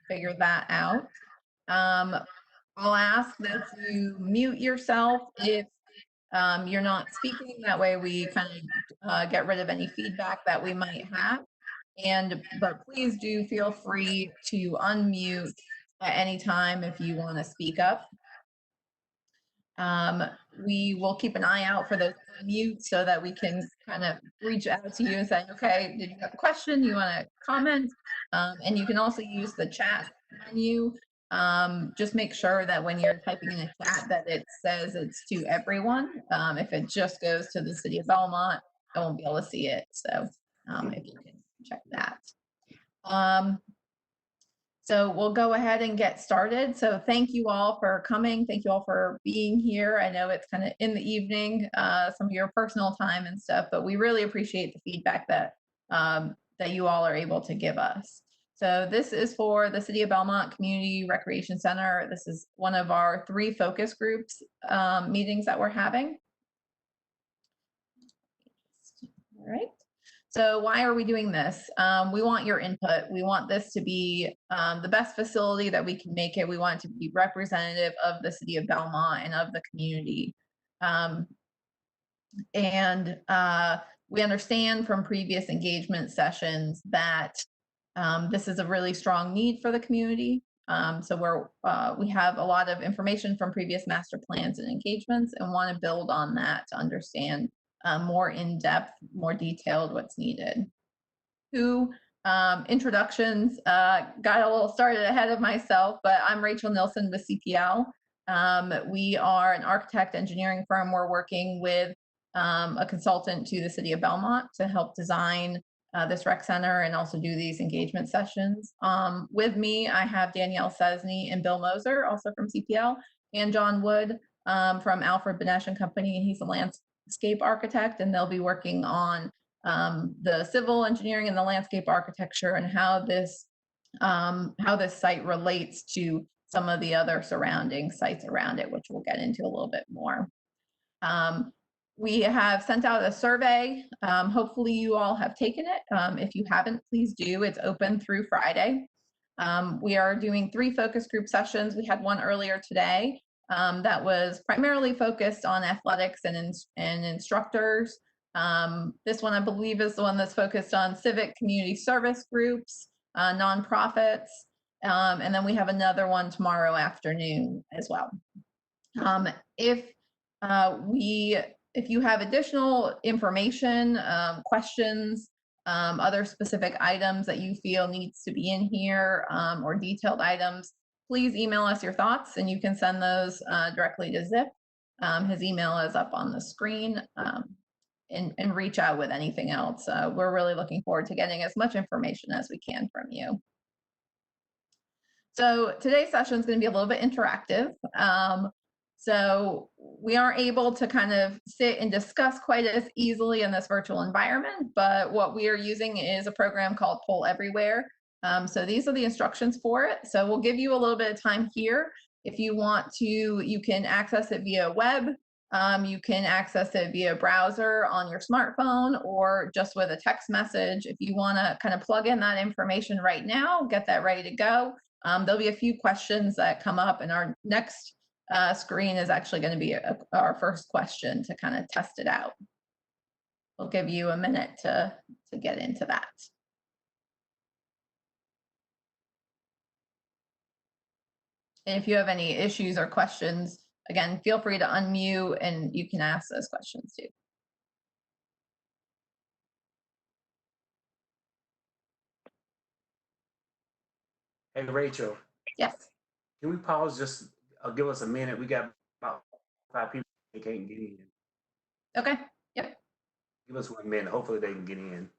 figure that out. Um, I'll ask that you mute yourself if you're not speaking. That way we kind of get rid of any feedback that we might have. But please do feel free to unmute at any time if you want to speak up. We will keep an eye out for those unmutes so that we can kind of reach out to you and say, okay, did you have a question? You want to comment? And you can also use the chat menu. Just make sure that when you're typing in a chat that it says it's to everyone. If it just goes to the City of Belmont, I won't be able to see it. So if you can check that. So we'll go ahead and get started. So thank you all for coming. Thank you all for being here. I know it's kind of in the evening, some of your personal time and stuff, but we really appreciate the feedback that that you all are able to give us. So this is for the City of Belmont Community Recreation Center. This is one of our 3 focus groups meetings that we're having. All right. So why are we doing this? We want your input. We want this to be the best facility that we can make it. We want it to be representative of the City of Belmont and of the community. We understand from previous engagement sessions that this is a really strong need for the community. So we have a lot of information from previous master plans and engagements and want to build on that to understand more in depth, more detailed what's needed. 2 introductions, got a little started ahead of myself, but I'm Rachel Nilsson with CPL. We are an architect engineering firm. We're working with a consultant to the City of Belmont to help design this rec center and also do these engagement sessions. With me, I have Danielle Sesney and Bill Moser, also from CPL, and John Wood from Alfred Benesch and Company. He's a landscape architect, and they'll be working on the civil engineering and the landscape architecture and how this site relates to some of the other surrounding sites around it, which we'll get into a little bit more. We have sent out a survey. Hopefully you all have taken it. If you haven't, please do. It's open through Friday. We are doing 3 focus group sessions. We had one earlier today that was primarily focused on athletics and instructors. This one, I believe, is the one that's focused on civic community service groups, nonprofits, and then we have another one tomorrow afternoon as well. If you have additional information, questions, other specific items that you feel needs to be in here, or detailed items, please email us your thoughts, and you can send those directly to Zip. His email is up on the screen. And reach out with anything else. We're really looking forward to getting as much information as we can from you. So today's session is going to be a little bit interactive. So we aren't able to kind of sit and discuss quite as easily in this virtual environment, but what we are using is a program called Poll Everywhere. So these are the instructions for it. So we'll give you a little bit of time here. If you want to, you can access it via web. You can access it via browser on your smartphone or just with a text message. If you want to kind of plug in that information right now, get that ready to go. There'll be a few questions that come up, and our next screen is actually going to be our first question to kind of test it out. We'll give you a minute to get into that. And if you have any issues or questions, again, feel free to unmute and you can ask those questions too. Hey, Rachel. Yes. Can we pause just give us a minute? We got about 5 people that can't get in. Okay. Yep. Give us 1 minute. Hopefully they can get in.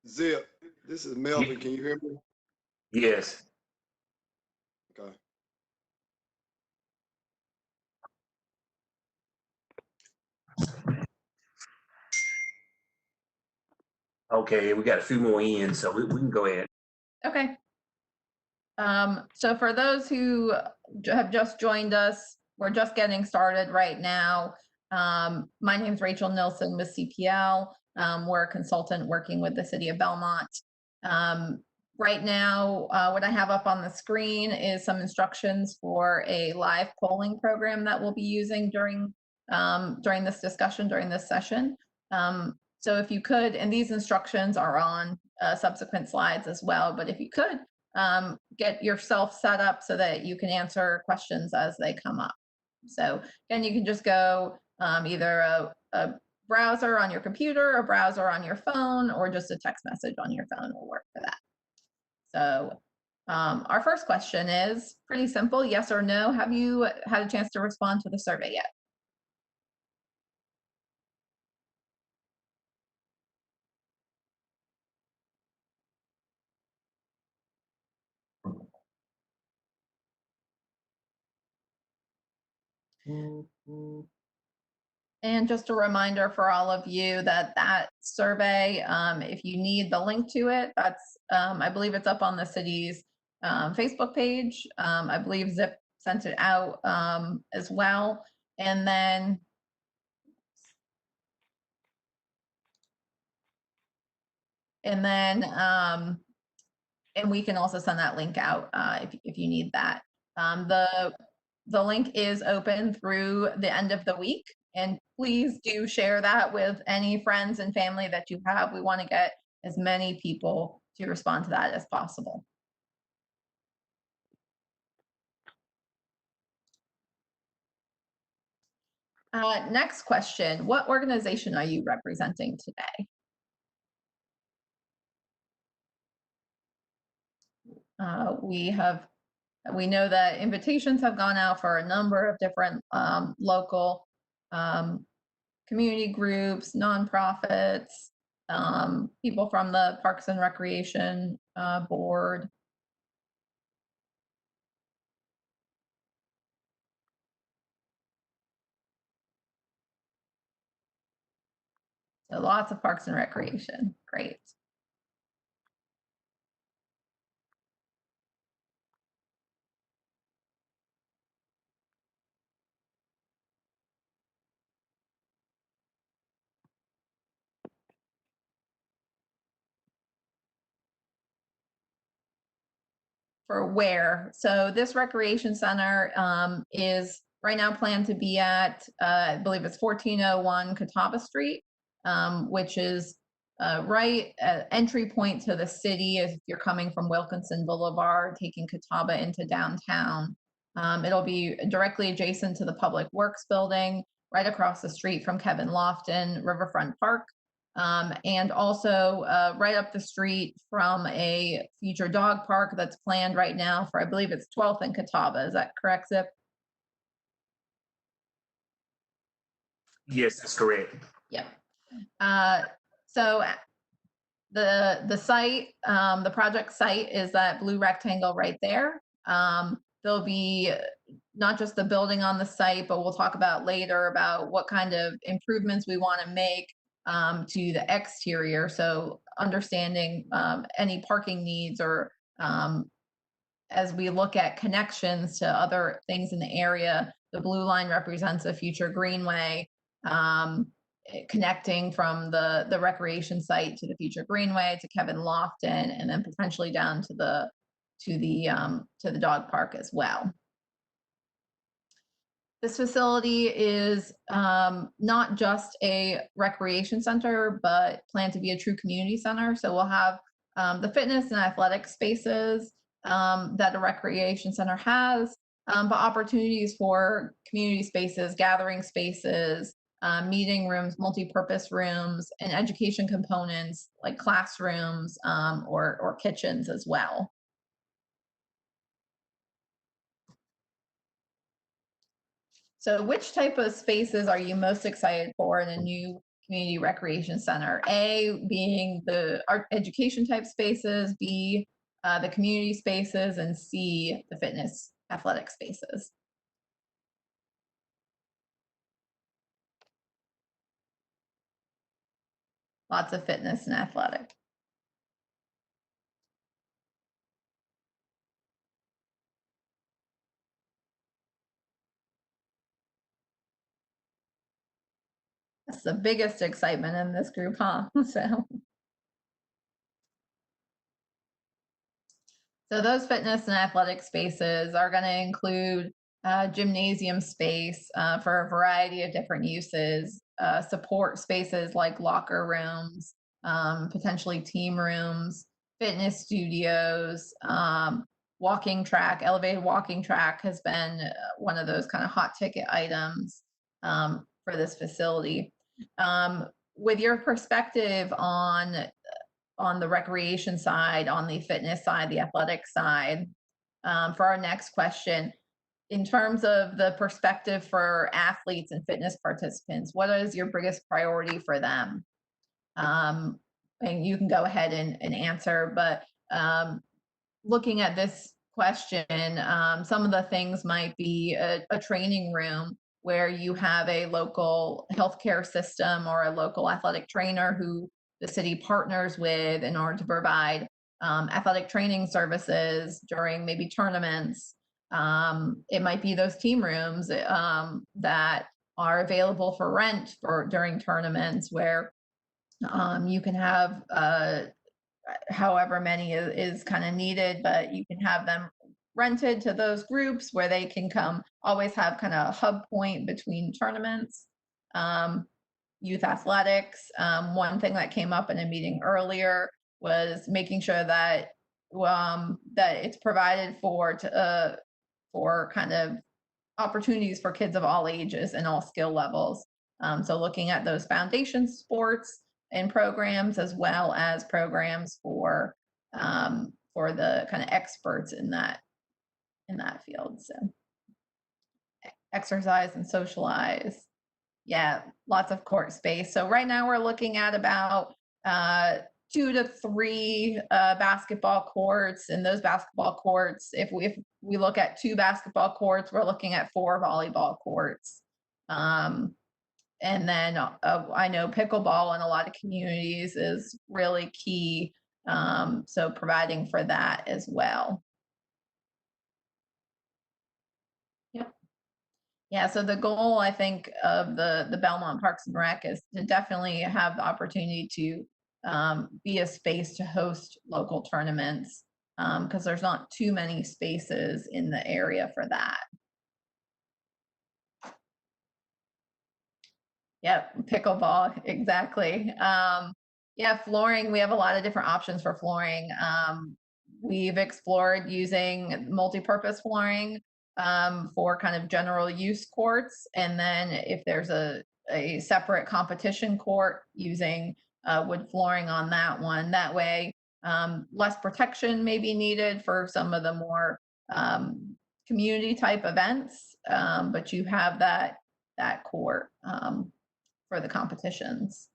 Zip, this is Melvin. Can you hear me? Yes. Okay. Okay, we got a few more in, so we can go ahead. Okay. So for those who have just joined us, we're just getting started right now. My name is Rachel Nilsson with CPL. We're a consultant working with the city of Belmont. Right now, what I have up on the screen is some instructions for a live polling program that we'll be using during this discussion, during this session. So if you could, and these instructions are on subsequent slides as well, but if you could get yourself set up so that you can answer questions as they come up. So again, you can just go either a browser on your computer, a browser on your phone, or just a text message on your phone will work for that. So our first question is pretty simple, yes or no. Have you had a chance to respond to the survey yet? And just a reminder for all of you that that survey, if you need the link to it, that's, I believe it's up on the city's Facebook page. I believe Zip sent it out as well. And then and we can also send that link out if you need that. The link is open through the end of the week, and please do share that with any friends and family that you have. We want to get as many people to respond to that as possible. Next question, what organization are you representing today? We know that invitations have gone out for a number of different local community groups, nonprofits, people from the Parks and Recreation Board. So lots of Parks and Recreation, great. For where? So this recreation center is right now planned to be at, I believe it's 1401 Catawba Street, which is right at entry point to the city if you're coming from Wilkinson Boulevard, taking Catawba into downtown. It'll be directly adjacent to the Public Works Building, right across the street from Kevin Lofton Riverfront Park. And also right up the street from a future dog park that's planned right now for, I believe it's 12th and Catawba. Is that correct, Zip? Yes, that's correct. Yep. So the site, the project site is that blue rectangle right there. There'll be not just the building on the site, but we'll talk about later about what kind of improvements we want to make to the exterior. So understanding any parking needs or as we look at connections to other things in the area, the blue line represents a future greenway connecting from the recreation site to the future greenway to Kevin Lofton, and then potentially down to the dog park as well. This facility is not just a recreation center, but planned to be a true community center. So we'll have the fitness and athletic spaces that a recreation center has, but opportunities for community spaces, gathering spaces, meeting rooms, multi-purpose rooms, and education components like classrooms or kitchens as well. So which type of spaces are you most excited for in a new community recreation center? A, being the art education type spaces, B, the community spaces, and C, the fitness athletic spaces. Lots of fitness and athletic. That's the biggest excitement in this group, huh? So those fitness and athletic spaces are going to include gymnasium space for a variety of different uses, support spaces like locker rooms, potentially team rooms, fitness studios, walking track. Elevated walking track has been one of those kind of hot ticket items for this facility. With your perspective on the recreation side, on the fitness side, the athletic side, for our next question, in terms of the perspective for athletes and fitness participants, what is your biggest priority for them? And you can go ahead and answer, but looking at this question, some of the things might be a training room where you have a local healthcare system or a local athletic trainer who the city partners with in order to provide athletic training services during maybe tournaments. It might be those team rooms that are available for rent during tournaments where you can have however many is kind of needed, but you can have them rented to those groups where they can come, always have kind of a hub point between tournaments. Youth athletics. One thing that came up in a meeting earlier was making sure that that it's provided for kind of opportunities for kids of all ages and all skill levels. So looking at those foundation sports and programs, as well as programs for the kind of experts in that field. So exercise and socialize. Yeah, lots of court space. So right now we're looking at about 2 to 3 basketball courts, and those basketball courts, if we look at 2 basketball courts, we're looking at 4 volleyball courts. And then I know pickleball in a lot of communities is really key. So providing for that as well. Yep. Yeah, so the goal, I think, of the Belmont Parks and Rec is to definitely have the opportunity to be a space to host local tournaments because there's not too many spaces in the area for that. Yep, pickleball, exactly. Yeah, flooring, we have a lot of different options for flooring. We've explored using multi-purpose flooring for kind of general use courts. And then if there's a separate competition court, using wood flooring on that one. That way, less protection may be needed for some of the more community type events, but you have that court for the competitions.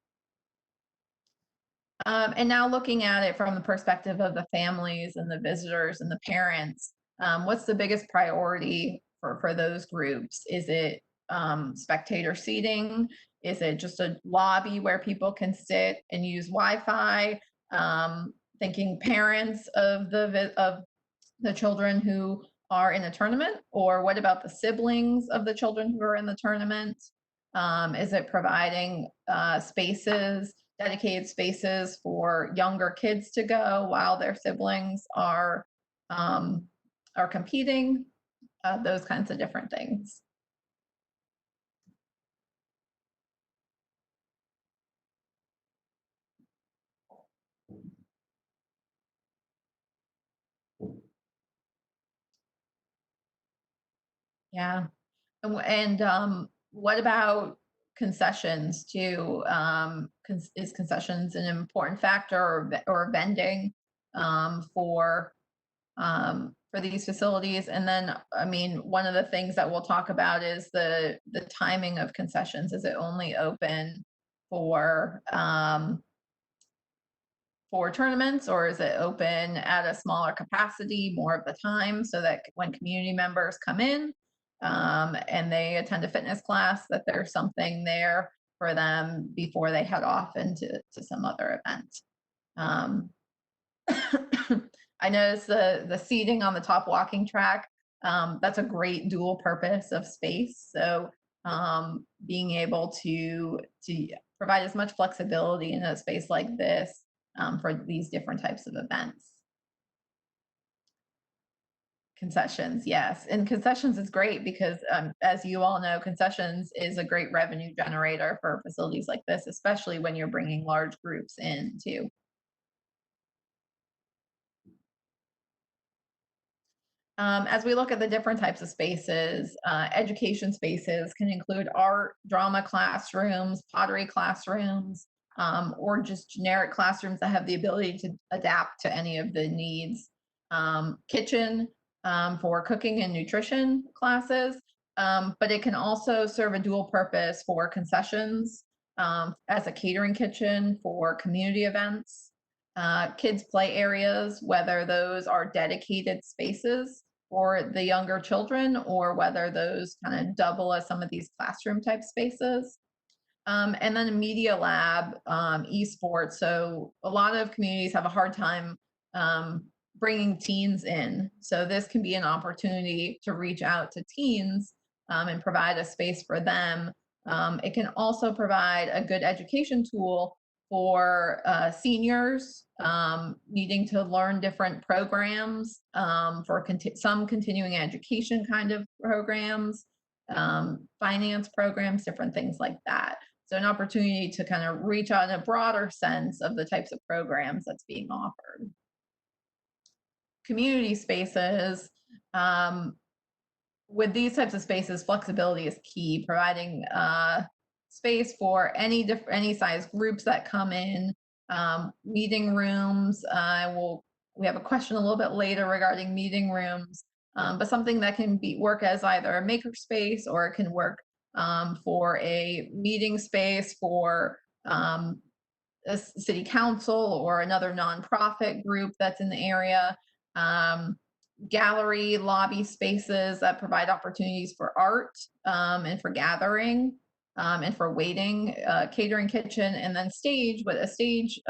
And now looking at it from the perspective of the families and the visitors and the parents, what's the biggest priority for those groups? Is it spectator seating? Is it just a lobby where people can sit and use Wi-Fi? Thinking parents of the children who are in the tournament, or what about the siblings of the children who are in the tournament? Is it providing dedicated spaces for younger kids to go while their siblings are competing? Those kinds of different things. Yeah. And what about concessions too? Is concessions an important factor, or vending for these facilities? And then, I mean, one of the things that we'll talk about is the timing of concessions. Is it only open for tournaments, or is it open at a smaller capacity more of the time, so that when community members come in and they attend a fitness class, that there's something there for them before they head off into some other event? I noticed the seating on the top walking track. That's a great dual purpose of space. So being able to provide as much flexibility in a space like this for these different types of events. Concessions, yes. And concessions is great because, as you all know, concessions is a great revenue generator for facilities like this, especially when you're bringing large groups in too. As we look at the different types of spaces, education spaces can include art, drama classrooms, pottery classrooms, or just generic classrooms that have the ability to adapt to any of the needs. Kitchen for cooking and nutrition classes, but it can also serve a dual purpose for concessions as a catering kitchen for community events. Kids play areas, whether those are dedicated spaces for the younger children or whether those kind of double as some of these classroom type spaces. And then a media lab, esports. So a lot of communities have a hard time bringing teens in. So this can be an opportunity to reach out to teens and provide a space for them. It can also provide a good education tool for seniors needing to learn different programs for some continuing education kind of programs, finance programs, different things like that. So an opportunity to kind of reach out in a broader sense of the types of programs that's being offered. Community spaces, with these types of spaces, flexibility is key, providing space for any size groups that come in, meeting rooms. We have a question a little bit later regarding meeting rooms, but something that can work as either a maker space or it can work for a meeting space for a city council or another nonprofit group that's in the area. Gallery, lobby spaces that provide opportunities for art and for gathering and for waiting, catering kitchen, and then stage. But a stage,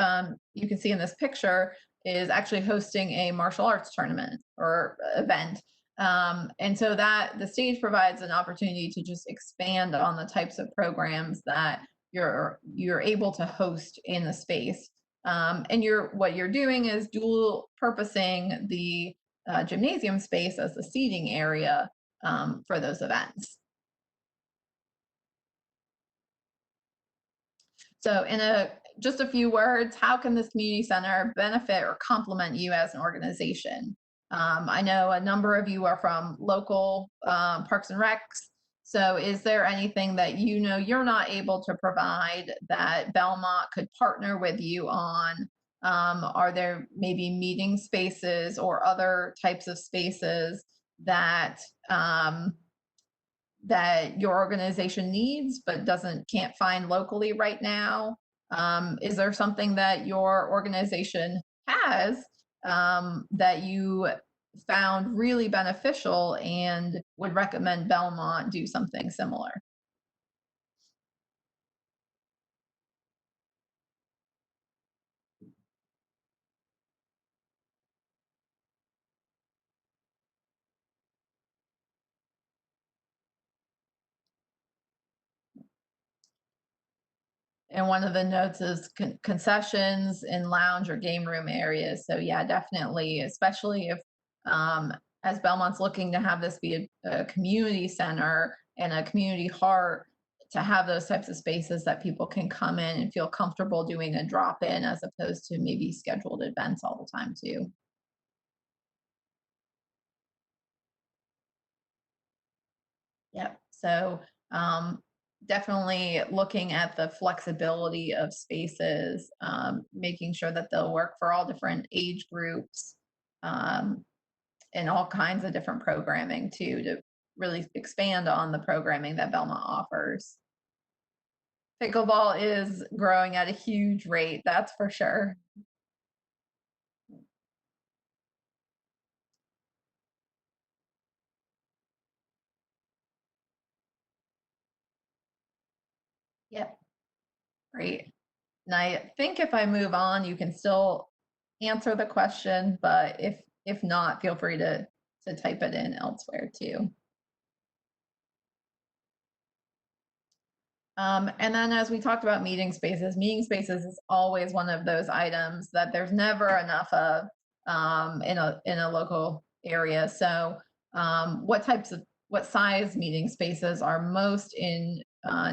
you can see in this picture, is actually hosting a martial arts tournament or event. And so that the stage provides an opportunity to just expand on the types of programs that you're able to host in the space. And what you're doing is dual purposing the gymnasium space as the seating area for those events. So just a few words, how can this community center benefit or complement you as an organization? I know a number of you are from local Parks and Recs. So is there anything that you know you're not able to provide that Belmont could partner with you on? Are there maybe meeting spaces or other types of spaces that that your organization needs but can't find locally right now? Is there something that your organization has that you found really beneficial and would recommend Belmont do something similar? And one of the notes is concessions in lounge or game room areas. So yeah, definitely, especially if as Belmont's looking to have this be a community center and a community heart, to have those types of spaces that people can come in and feel comfortable doing a drop in as opposed to maybe scheduled events all the time too. Yep. So definitely looking at the flexibility of spaces, making sure that they'll work for all different age groups and all kinds of different programming too, to really expand on the programming that Belmont offers. Pickleball is growing at a huge rate, that's for sure. Yep, great. And I think if I move on, you can still answer the question, but if not, feel free to type it in elsewhere too. And then as we talked about meeting spaces is always one of those items that there's never enough of in a local area. So what size meeting spaces are most in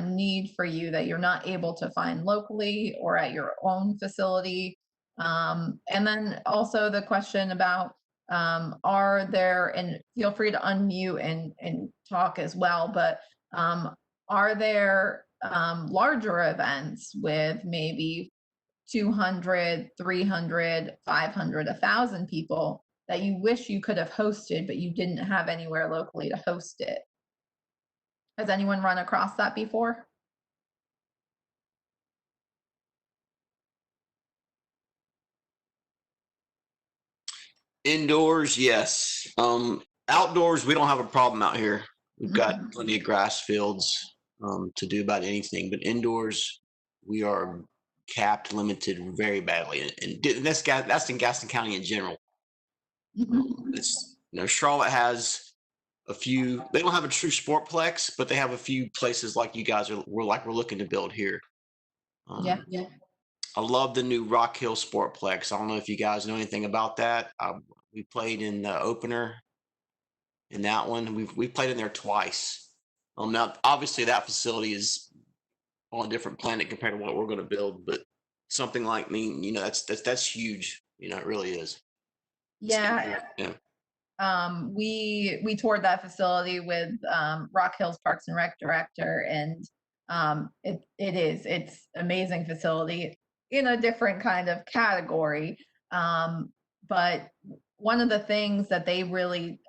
need for you that you're not able to find locally or at your own facility? And then also the question about are there, and feel free to unmute and talk as well, but are there larger events with maybe 200, 300, 500, 1,000 people that you wish you could have hosted, but you didn't have anywhere locally to host it? Has anyone run across that before? Indoors, yes. Outdoors, we don't have a problem out here. We've got Mhm. plenty of grass fields to do about anything, but indoors, we are capped, limited very badly, and that's in Gaston County in general. Mhm. It's Charlotte has a few. They don't have a true sportplex, but they have a few places like you guys we're looking to build here. Yeah. I love the new Rock Hill Sportplex. I don't know if you guys know anything about that. We played in the opener in that one. We've played in there twice. Now obviously that facility is on a different planet compared to what we're going to build, but something like that's huge. It really is. Yeah. Yeah. We toured that facility with Rock Hills Parks and Rec director, and it's amazing facility in a different kind of category. But one of the things that they really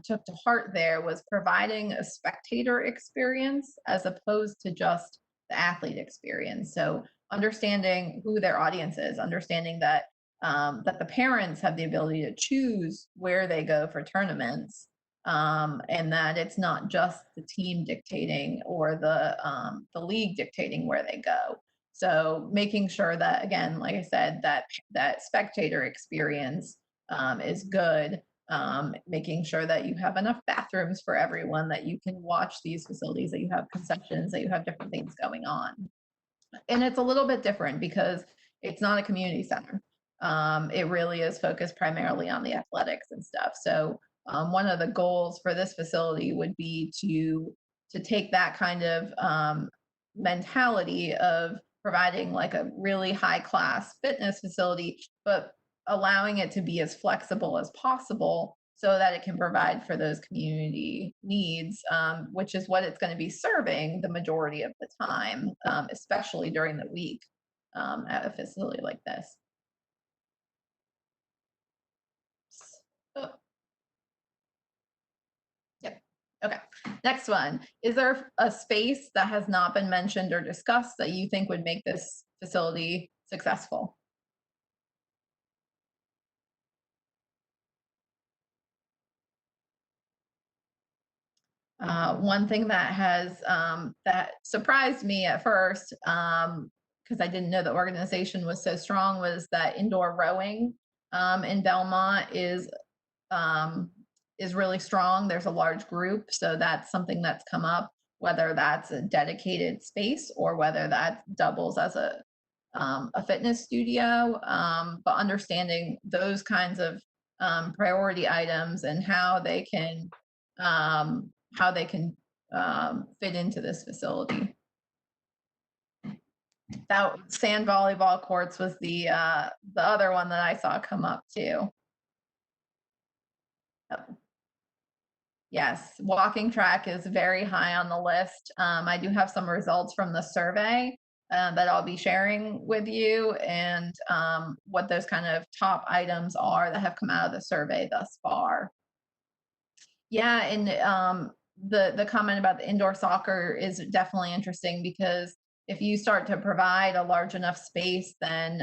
took to heart there was providing a spectator experience as opposed to just the athlete experience. So understanding who their audience is, understanding that the parents have the ability to choose where they go for tournaments, and that it's not just the team dictating or the league dictating where they go. So making sure that, again, like I said, that spectator experience is good. Making sure that you have enough bathrooms for everyone, that you can watch these facilities, that you have concessions, that you have different things going on. And it's a little bit different because it's not a community center. It really is focused primarily on the athletics and stuff. So one of the goals for this facility would be to take that kind of mentality of providing like a really high class fitness facility, but allowing it to be as flexible as possible so that it can provide for those community needs, which is what it's going to be serving the majority of the time, especially during the week at a facility like this. Oh. Yep. Okay. Next one. Is there a space that has not been mentioned or discussed that you think would make this facility successful? One thing that has that surprised me at first, because I didn't know the organization was so strong, was that indoor rowing in Belmont is really strong. There's a large group, so that's something that's come up, whether that's a dedicated space or whether that doubles as a fitness studio. But understanding those kinds of priority items and how they can fit into this facility. That sand volleyball courts was the other one that I saw come up too. Oh. Yes, walking track is very high on the list. I do have some results from the survey that I'll be sharing with you, and what those kind of top items are that have come out of the survey thus far. Yeah, and the comment about the indoor soccer is definitely interesting, because if you start to provide a large enough space, then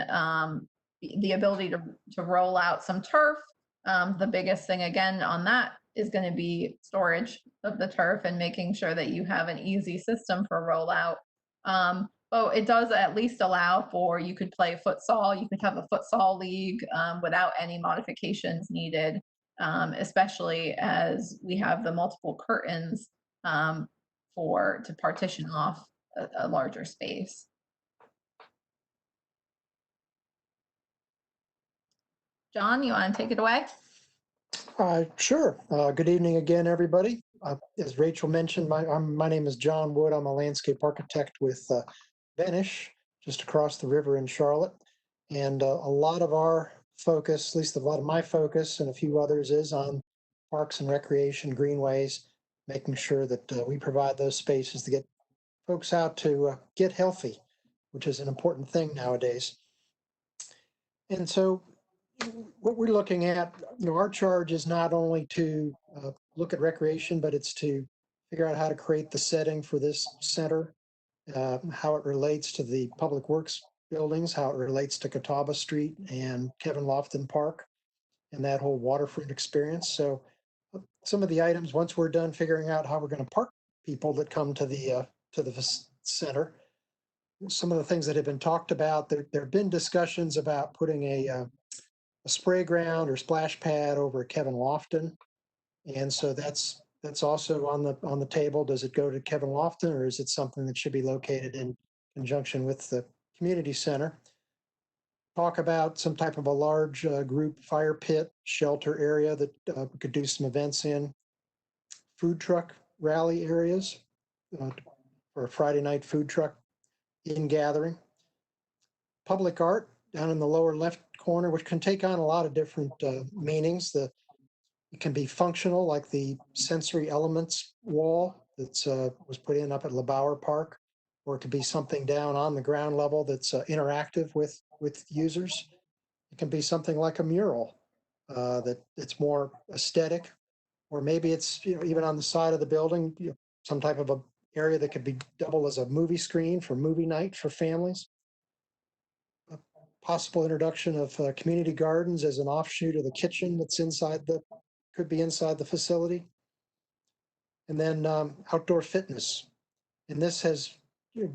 the ability to roll out some turf. The biggest thing again on that is going to be storage of the turf and making sure that you have an easy system for rollout. But it does at least allow for, you could play futsal, you could have a futsal league without any modifications needed. Especially as we have the multiple curtains to partition off a larger space. John, you want to take it away? Sure. Good evening again, everybody. As Rachel mentioned, my name is John Wood. I'm a landscape architect with Benish, just across the river in Charlotte. And a lot of our focus, at least a lot of my focus and a few others, is on parks and recreation, greenways, making sure that we provide those spaces to get folks out to get healthy, which is an important thing nowadays. And so what we're looking at, our charge is not only to look at recreation, but it's to figure out how to create the setting for this center, how it relates to the public works buildings, how it relates to Catawba Street and Kevin Lofton Park and that whole waterfront experience. So some of the items, once we're done figuring out how we're going to park people that come to the center, some of the things that have been talked about, there have been discussions about putting a spray ground or splash pad over at Kevin Lofton. And so that's also on the table. Does it go to Kevin Lofton, or is it something that should be located in conjunction with the community center? Talk about some type of a large group fire pit shelter area that we could do some events in. Food truck rally areas for a Friday night food truck in gathering. Public art down in the lower left corner, which can take on a lot of different meanings. It can be functional, like the sensory elements wall that was put in up at LeBauer Park, or it could be something down on the ground level that's interactive with users. It can be something like a mural that it's more aesthetic, or maybe it's even on the side of the building, some type of a area that could be double as a movie screen for movie night for families. Possible introduction of community gardens as an offshoot of the kitchen that's could be inside the facility. And then outdoor fitness. And this has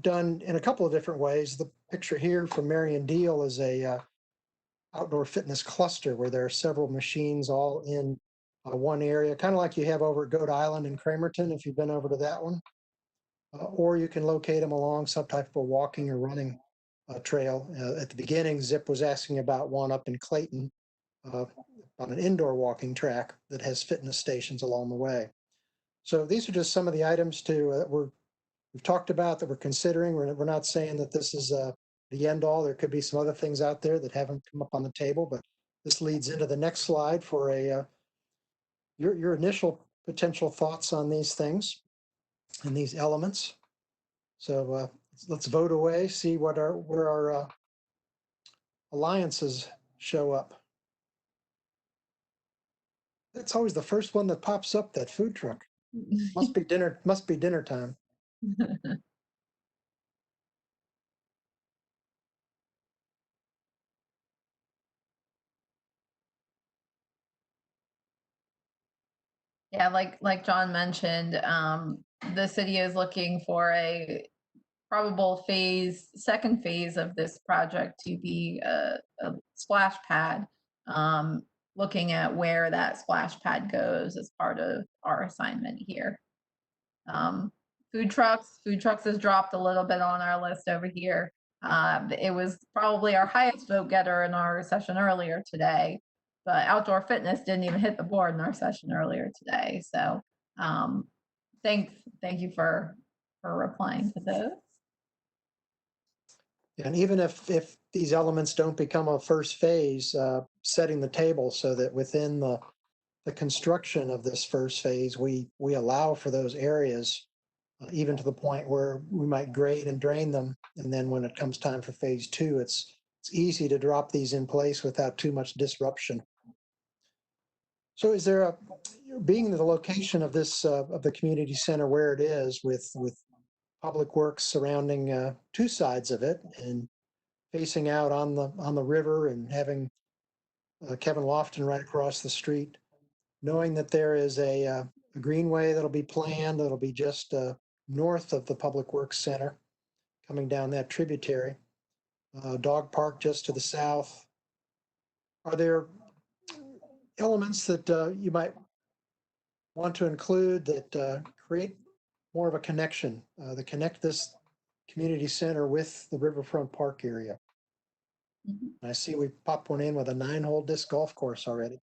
done in a couple of different ways. The picture here from Marion Deal is a outdoor fitness cluster where there are several machines all in one area, kind of like you have over at Goat Island in Cramerton, if you've been over to that one. Or you can locate them along some type of a walking or running trail. At the beginning, Zip was asking about one up in Clayton on an indoor walking track that has fitness stations along the way. So these are just some of the items we've talked about that we're considering. We're not saying that this is the end all. There could be some other things out there that haven't come up on the table, but this leads into the next slide for your initial potential thoughts on these things and these elements. So let's vote away, see where our alliances show up. That's always the first one that pops up, that food truck. Must be dinner time. Yeah, like John mentioned, the city is looking for a probable second phase of this project to be a splash pad. Looking at where that splash pad goes as part of our assignment here. Food trucks has dropped a little bit on our list over here. It was probably our highest vote getter in our session earlier today, but outdoor fitness didn't even hit the board in our session earlier today. So thank you for replying to those. And even if these elements don't become a first phase, setting the table so that within the construction of this first phase, we allow for those areas, even to the point where we might grade and drain them. And then when it comes time for phase two, it's easy to drop these in place without too much disruption. So is there being the location of this, of the community center where it is with public works surrounding two sides of it and facing out on the river and having Kevin Lofton right across the street, knowing that there is a greenway that'll be planned, that'll be just north of the Public Works Center, coming down that tributary, dog park just to the south. Are there elements that you might want to include that create more of a connection, that connect this community center with the Riverfront Park area. Mhm. I see we popped one in with a 9-hole disc golf course already.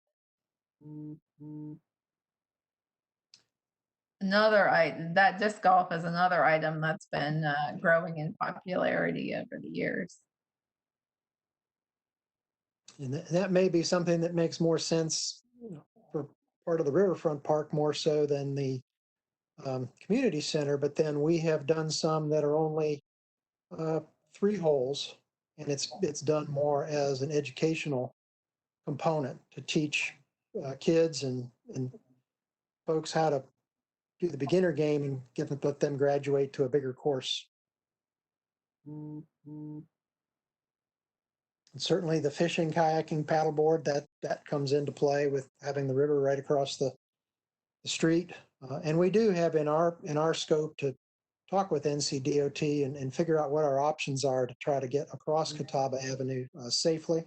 That disc golf is another item that's been growing in popularity over the years. And that may be something that makes more sense for part of the Riverfront Park more so than the community center. But then we have done some that are only 3 holes, and it's done more as an educational component to teach kids and folks how to do the beginner game and let them graduate to a bigger course. And certainly the fishing, kayaking, paddleboard, that comes into play with having the river right across the street. And we do have in our scope to talk with NCDOT and figure out what our options are to try to get across Catawba Avenue safely.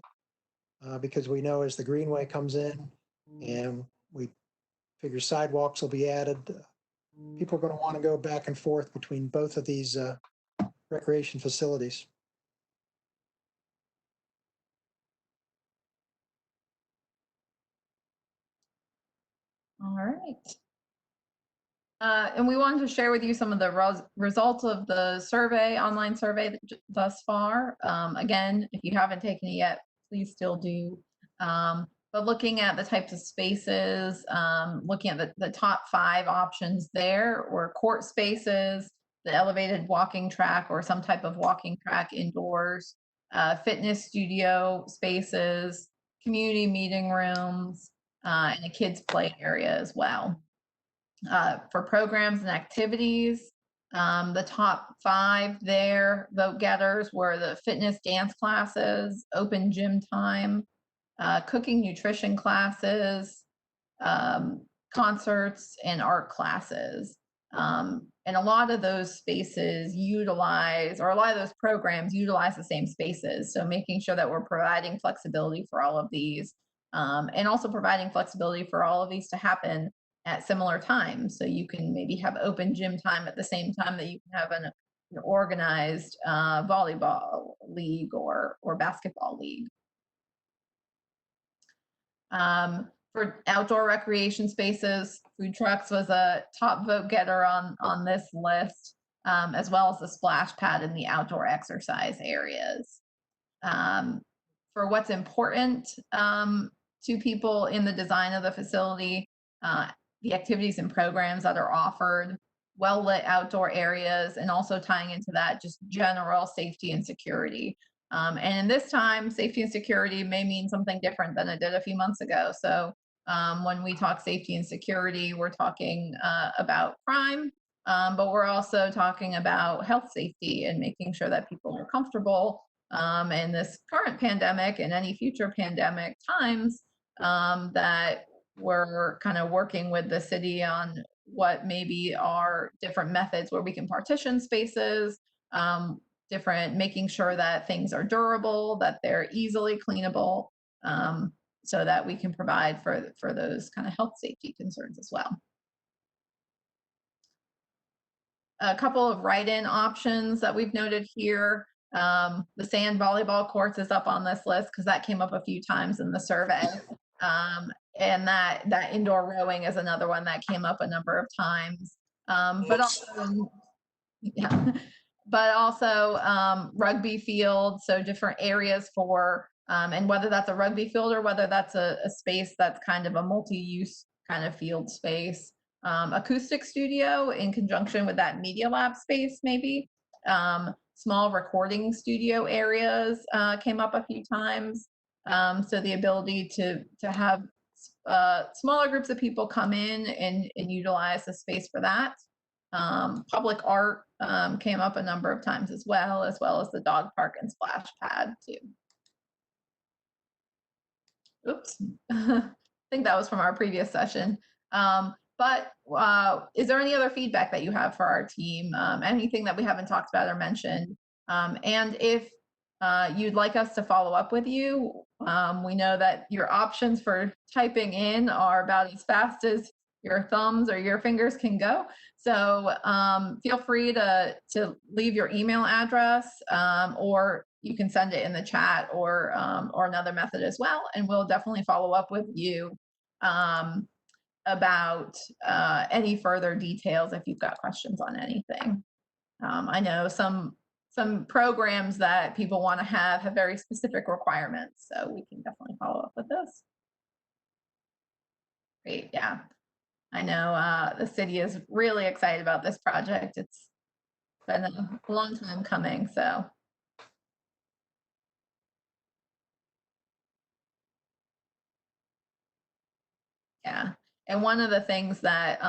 Because we know as the Greenway comes in and we figure sidewalks will be added, people are going to want to go back and forth between both of these recreation facilities. All right. And we wanted to share with you some of the results of the survey, online survey thus far. Again, if you haven't taken it yet, please still do. But looking at the types of spaces, looking at the top 5 options there were court spaces, the elevated walking track or some type of walking track indoors, fitness studio spaces, community meeting rooms, and a kids play area as well. For programs and activities, the top 5 there, vote getters, were the fitness dance classes, open gym time, cooking nutrition classes, concerts, and art classes. And a lot of those spaces utilize, or a lot of those programs utilize the same spaces. So making sure that we're providing flexibility for all of these, and also providing flexibility for all of these to happen at similar times. So you can maybe have open gym time at the same time that you can have an organized volleyball league or basketball league. For outdoor recreation spaces, food trucks was a top vote getter on this list, as well as the splash pad in the outdoor exercise areas. For what's important to people in the design of the facility, the activities and programs that are offered, well-lit outdoor areas, and also tying into that just general safety and security. And in this time, safety and security may mean something different than it did a few months ago. So when we talk safety and security, we're talking about crime, but we're also talking about health safety and making sure that people are comfortable in this current pandemic and any future pandemic times, that we're kind of working with the city on what maybe are different methods where we can partition spaces, making sure that things are durable, that they're easily cleanable, so that we can provide for those kind of health safety concerns as well. A couple of write-in options that we've noted here. The sand volleyball courts is up on this list because that came up a few times in the survey. And that indoor rowing is another one that came up a number of times. But also, yeah, but also rugby field, so different areas for, and whether that's a rugby field or whether that's a space that's kind of a multi-use kind of field space. Acoustic studio in conjunction with that media lab space, maybe. Small recording studio areas came up a few times. So the ability to have smaller groups of people come in and utilize the space for that. Public art came up a number of times as well as the dog park and splash pad too. Oops, I think that was from our previous session. But is there any other feedback that you have for our team? Anything that we haven't talked about or mentioned? And if you'd like us to follow up with you, we know that your options for typing in are about as fast as your thumbs or your fingers can go. So feel free to leave your email address, or you can send it in the chat, or another method as well, and we'll definitely follow up with you about any further details if you've got questions on anything. I know some programs that people want to have very specific requirements, so we can definitely follow up with this. Great, yeah. I know the city is really excited about this project. It's been a long time coming, so. Yeah, and one of the things that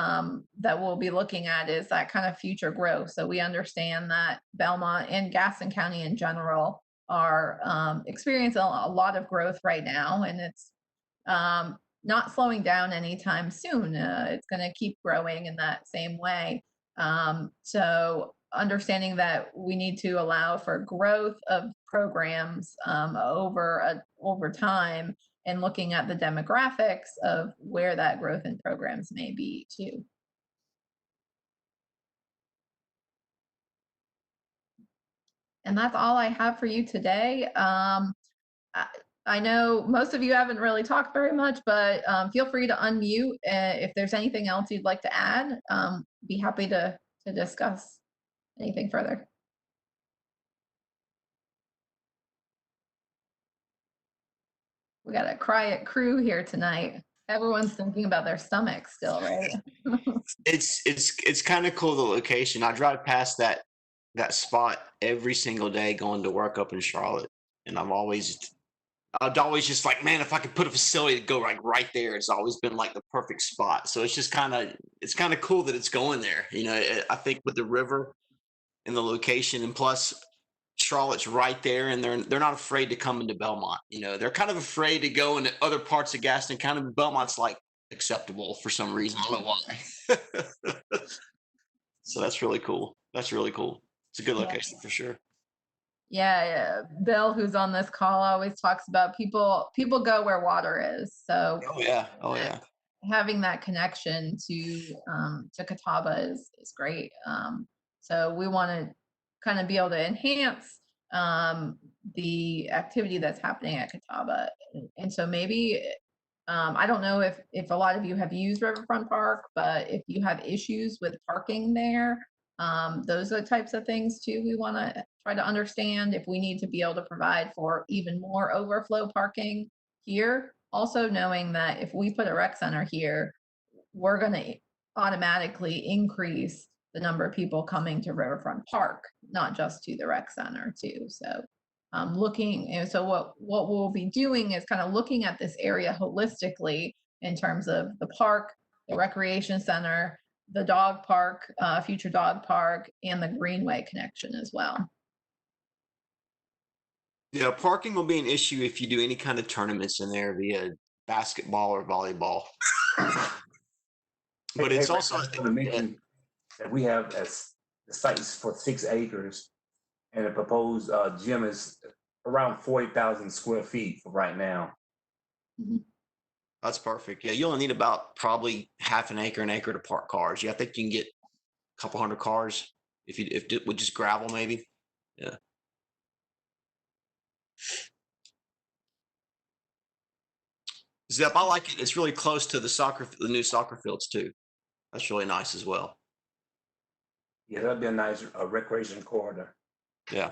that we'll be looking at is that kind of future growth. So we understand that Belmont and Gaston County in general are experiencing a lot of growth right now, and it's not slowing down anytime soon. It's going to keep growing in that same way. So understanding that we need to allow for growth of programs over time, and looking at the demographics of where that growth in programs may be too. And that's all I have for you today. I know most of you haven't really talked very much, but feel free to unmute if there's anything else you'd like to add. Be happy to discuss anything further. We got a quiet crew here tonight. Everyone's thinking about their stomachs still, right? It's kind of cool, the location. I drive past that spot every single day going to work up in Charlotte, and I'd always just like, man, if I could put a facility to go right there, it's always been like the perfect spot. So it's kind of cool that it's going there. You know, I think with the river and the location, and plus Charlotte's right there, and they're not afraid to come into Belmont. You know, they're kind of afraid to go into other parts of Gaston County. Belmont's like acceptable for some reason. I don't know why. So that's really cool. That's really cool. It's a good location for sure. Yeah, Bill, who's on this call, always talks about people go where water is. So Oh yeah. having that connection to Catawba is great. So we want to kind of be able to enhance the activity that's happening at Catawba, and so maybe I don't know if a lot of you have used Riverfront Park, but if you have issues with parking there, those are the types of things too we want to try to understand if we need to be able to provide for even more overflow parking here. Also knowing that if we put a rec center here, we're going to automatically increase the number of people coming to Riverfront Park, not just to the rec center too. So looking, and so what we'll be doing is kind of looking at this area holistically in terms of the park, the recreation center, the dog park, future dog park, and the greenway connection as well. Yeah, parking will be an issue if you do any kind of tournaments in there via basketball or volleyball. But it's also, I want to mention that we have as the sites for 6 acres, and the proposed gym is around 40,000 square feet for right now. that's perfect. Yeah, you only need about probably half an acre to park cars. Yeah, I think you can get a couple hundred cars if with just gravel maybe. Yeah. Zep, I like it. It's really close to the new soccer fields too. That's really nice as well. Yeah, that'd be a nice recreation corridor. Yeah.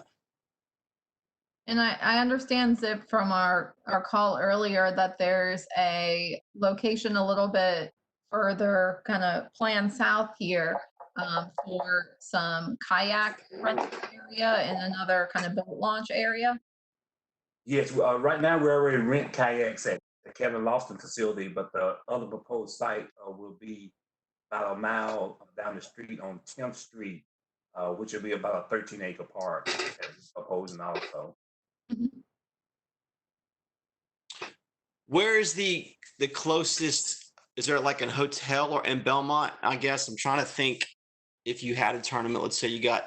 And I understand, Zip, from our call earlier that there's a location a little bit further kind of planned south here for some kayak rental area and another kind of boat launch area. Yes, right now we already rent kayaks at the Kevin Lawson facility, but the other proposed site will be about a mile down the street on 10th Street, which will be about a 13-acre park that we're proposing also. Where is the closest? Is there like a hotel or in Belmont? I guess I'm trying to think. If you had a tournament, let's say you got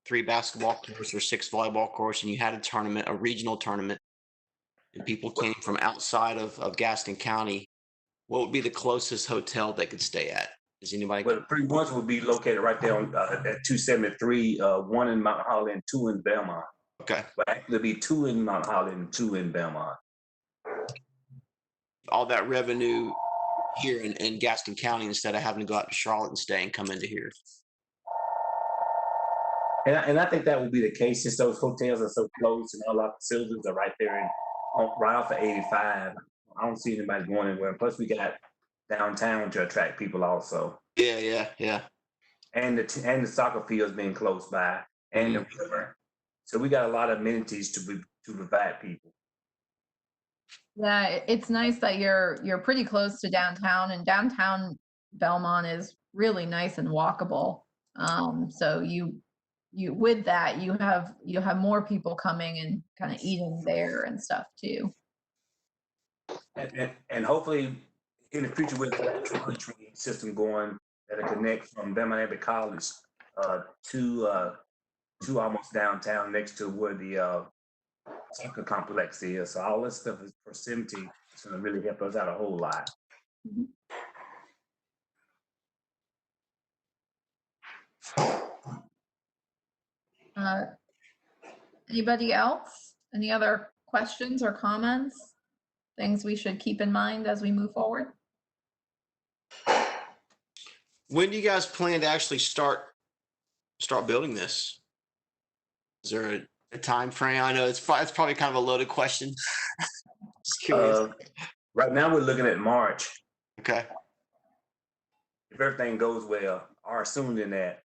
3 basketball courts or 6 volleyball courts, and you had a tournament, a regional tournament, and people came from outside of Gaston County, what would be the closest hotel they could stay at? Does anybody? Well, the 3 ones will be located right there on at 273, one in Mount Holly and 2 in Belmont. Okay. But actually, there'll be 2 in Mount Holly and 2 in Belmont. All that revenue here in Gaston County instead of having to go out to Charlotte and stay and come into here. And I think that will be the case since those hotels are so close and all our facilities are right there right off of 85. I don't see anybody going anywhere. Plus, we got downtown to attract people also, Yeah. and the soccer fields being close by, and the river. So we got a lot of amenities to provide people. Yeah, it's nice that you're pretty close to downtown, and downtown Belmont is really nice and walkable. So you with that you have more people coming and kind of eating there and stuff too. And hopefully in the future with the trolley train system going that'll connect from Belmont Abbey College to almost downtown next to where the soccer complex is. So all this stuff is proximity. It's gonna really help us out a whole lot. Anybody else? Any other questions or comments? Things we should keep in mind as we move forward? When do you guys plan to actually start building this? Is there a time frame? I know it's probably kind of a loaded question. Just curious. Right now we're looking at March. Okay. If everything goes well, or sooner than that.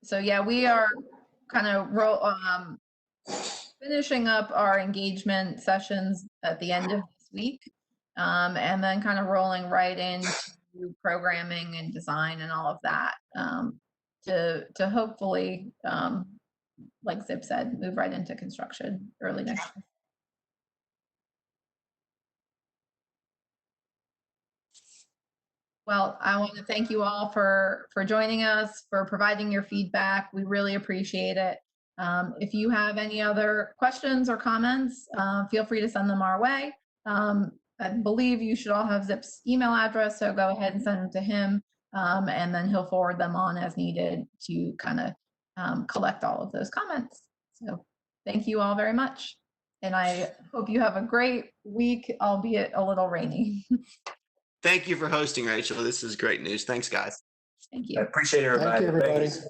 So yeah, we are kind of finishing up our engagement sessions at the end of this week, and then kind of rolling right into programming and design and all of that, to hopefully, like Zip said, move right into construction early next year. Well, I want to thank you all for joining us, for providing your feedback. We really appreciate it. If you have any other questions or comments, feel free to send them our way. I believe you should all have Zip's email address, so go ahead and send them to him, and then he'll forward them on as needed to kind of collect all of those comments. So thank you all very much. And I hope you have a great week, albeit a little rainy. Thank you for hosting, Rachel. This is great news. Thanks, guys. Thank I you. appreciate everybody. Thank you, everybody. Thanks.